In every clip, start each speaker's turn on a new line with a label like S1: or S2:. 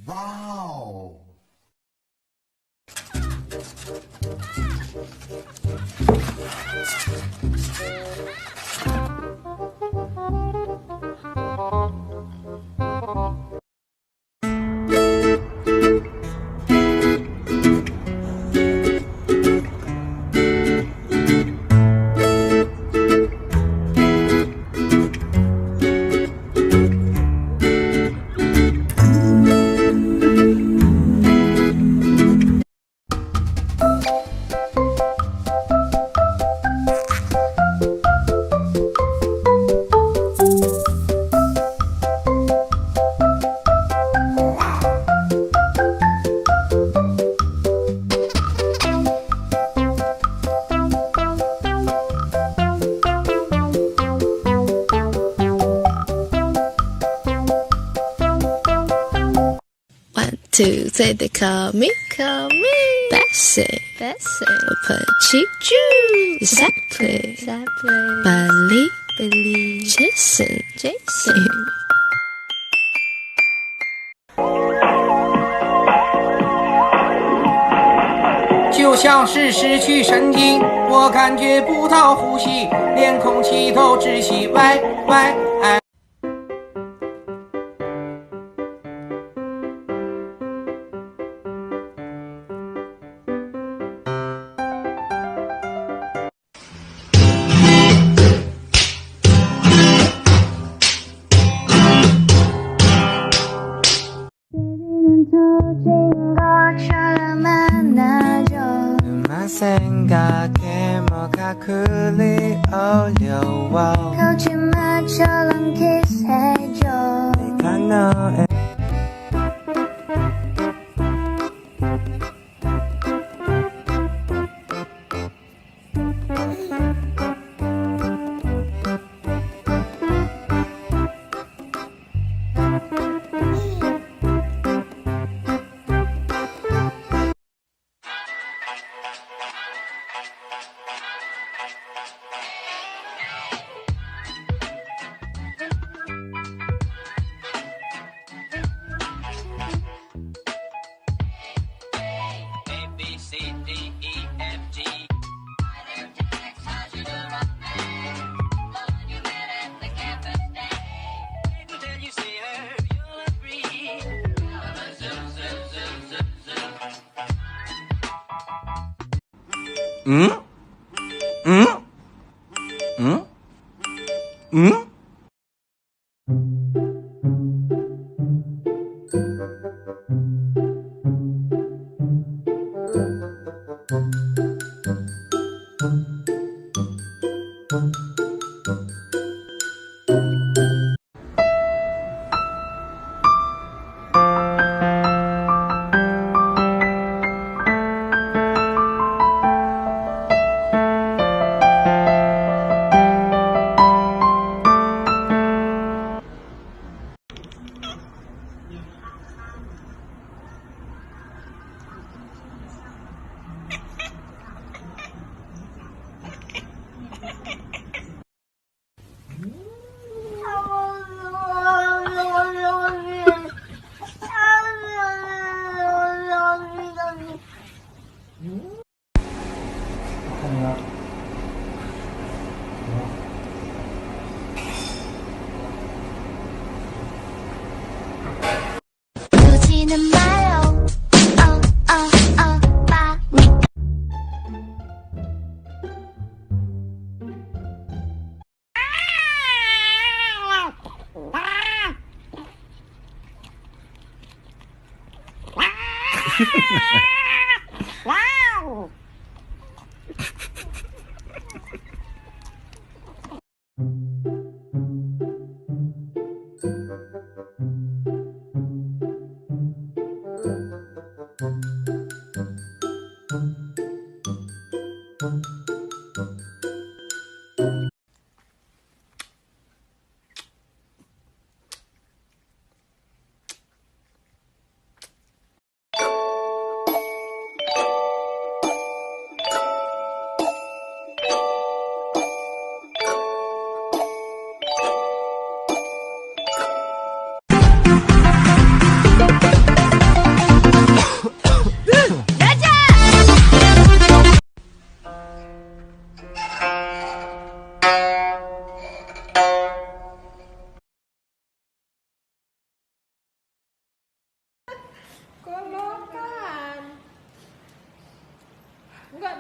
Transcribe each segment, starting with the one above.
S1: Wow!
S2: One, two, three, they call me Bessie. Pachichu. Exactly. Billy. Jason.
S3: 就像是失去神经，我感觉不到呼吸，连空气都窒息。喂。
S4: 생각에 뭐가 그리 어려워
S5: 거짓말처럼 키스해줘
S4: 내가 너의
S5: 보지는 마요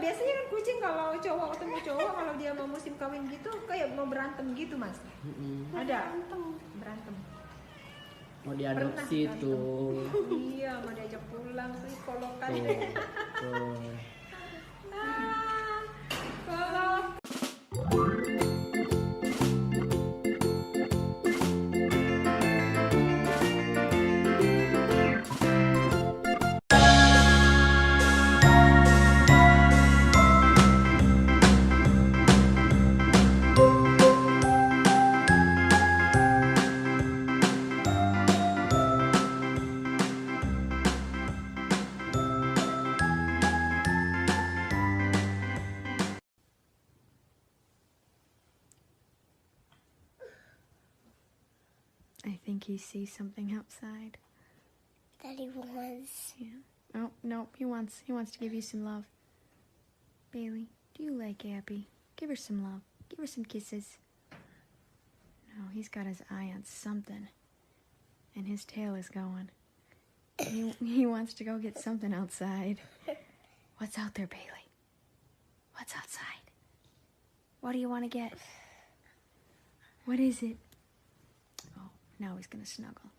S1: biasanya kan kucing kalau cowok ketemu cowok kalau dia mau musim kawin gitu kayak mau berantem gitu mas. Ada berantem.
S6: Mau diadopsi
S1: Pernah
S6: tuh.
S1: Iya mau diajak pulang sih kolokan.
S6: Tuh.
S1: Kalau
S2: I think he sees something outside.
S5: That he wants.
S2: Yeah. Oh, no, he wants to give you some love. Bailey, do you like Abby? Give her some love. Give her some kisses. No, he's got his eye on something. And his tail is going. He wants to go get something outside. What's out there, Bailey? What's outside? What do you want to get? What is it? Oh, now he's gonna snuggle.